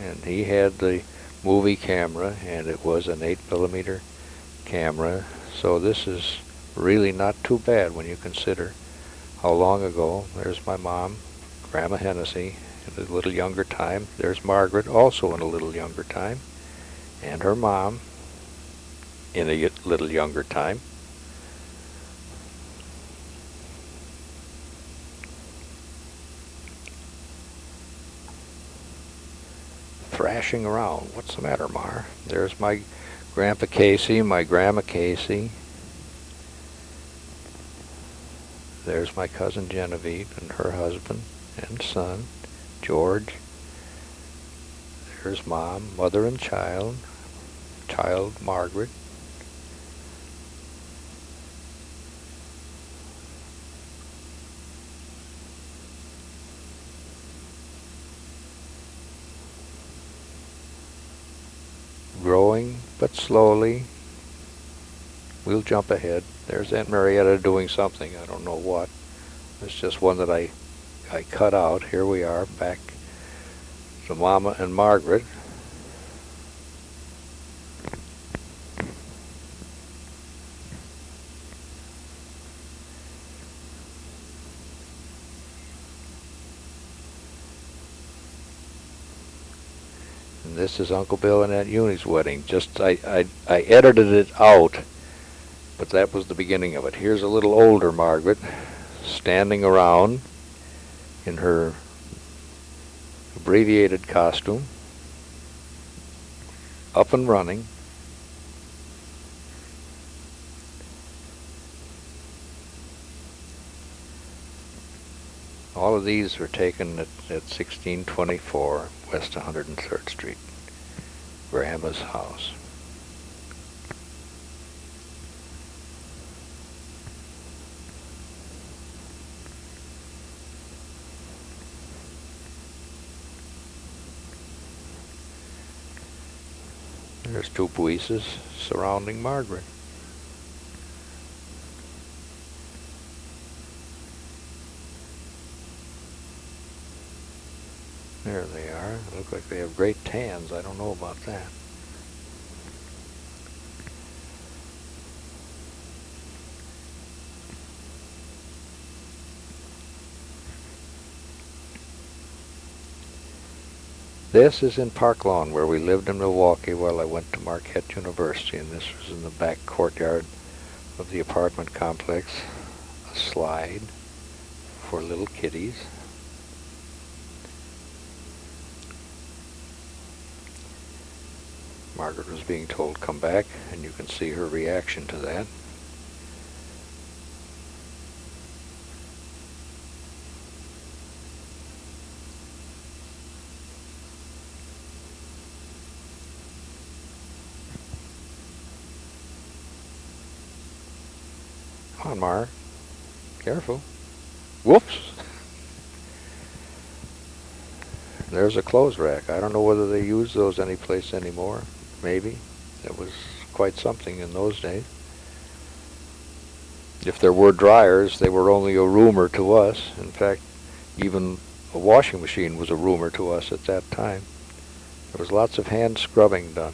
and he had the movie camera, and it was an 8mm camera. So this is really not too bad when you consider how long ago. There's my mom, Grandma Hennessy, in a little younger time. There's Margaret, also in a little younger time, and her mom in a little younger time. Thrashing around. What's the matter, Mar? There's my Grandpa Casey, my Grandma Casey. There's my cousin Genevieve and her husband and son, George. There's Mom, mother and child Margaret. Growing, but slowly. We'll jump ahead. There's Aunt Marietta doing something. I don't know what. It's just one that I cut out. Here we are, back to Mama and Margaret. And this is Uncle Bill and Aunt Eunie's wedding. Just I edited it out, but that was the beginning of it. Here's a little older Margaret standing around in her abbreviated costume, up and running. All of these were taken at 1624 West 103rd Street, Grandma's house. There's two buises surrounding Margaret. There they are. Look like they have great tans. I don't know about that. This is in Park Lawn, where we lived in Milwaukee while I went to Marquette University, and this was in the back courtyard of the apartment complex. A slide for little kiddies. Margaret was being told, come back, and you can see her reaction to that. Come on, Mar. Careful. Whoops. There's a clothes rack. I don't know whether they use those anyplace anymore. Maybe. It was quite something in those days. If there were dryers, they were only a rumor to us. In fact, even a washing machine was a rumor to us at that time. There was lots of hand scrubbing done.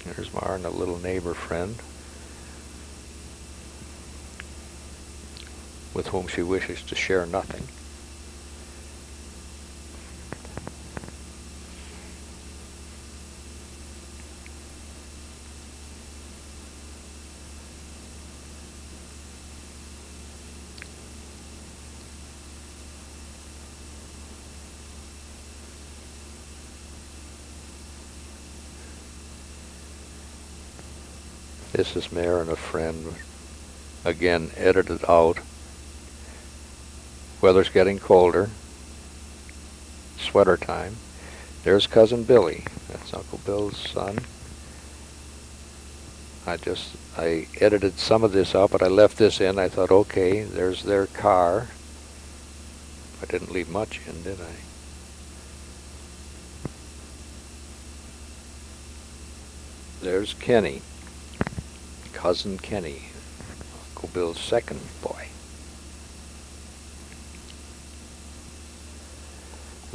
There's Mar and a little neighbor friend with whom she wishes to share nothing. This is Mare and a friend, again edited out. Weather's getting colder. Sweater time. There's Cousin Billy. That's Uncle Bill's son. I edited some of this out, but I left this in. I thought, okay, there's their car. I didn't leave much in, did I? There's Kenny. Cousin Kenny. Uncle Bill's second boy.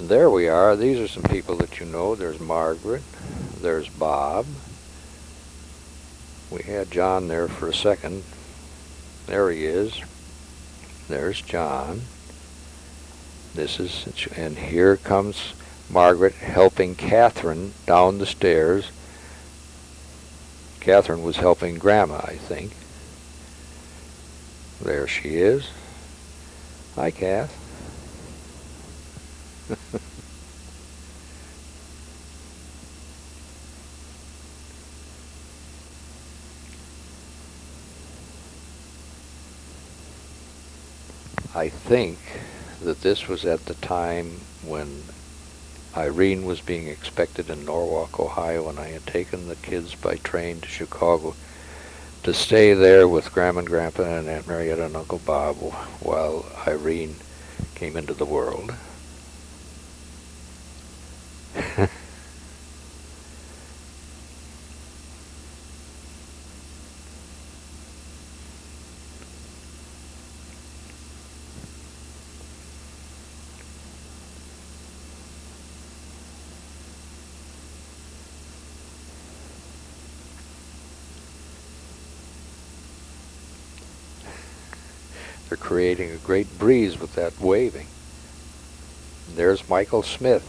There we are. These are some people that you know. There's Margaret. There's Bob. We had John there for a second. There he is. There's John. And here comes Margaret helping Catherine down the stairs. Catherine was helping Grandma, I think. There she is. Hi, Kath. I think that this was at the time when Irene was being expected in Norwalk, Ohio, and I had taken the kids by train to Chicago to stay there with Grandma and Grandpa and Aunt Marietta and Uncle Bob while Irene came into the world. They're creating a great breeze with that waving. There's Michael Smith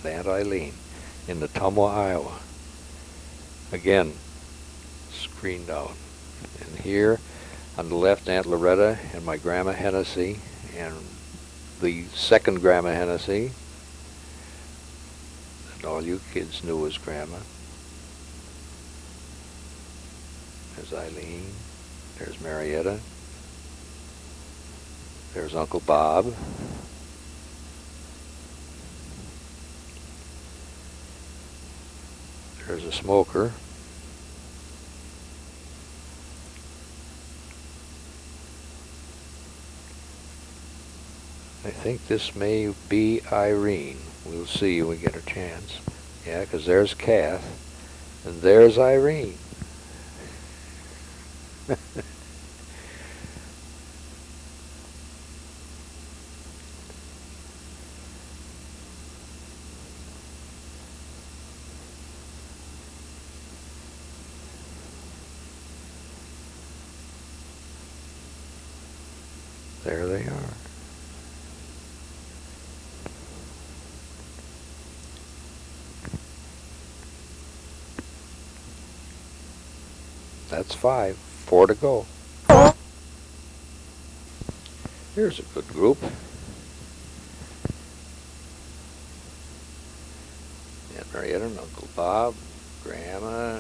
and Aunt Eileen in Ottumwa, Iowa. Again, screened out. And here on the left, Aunt Loretta and my Grandma Hennessy and the second Grandma Hennessy that all you kids knew as Grandma. There's Eileen. There's Marietta. There's Uncle Bob. There's a smoker. I think this may be Irene. We'll see when we get a chance. Yeah, because there's Kath, and there's Irene. There they are. That's 5. 4 to go. Here's a good group. Aunt Marietta and Uncle Bob, Grandma,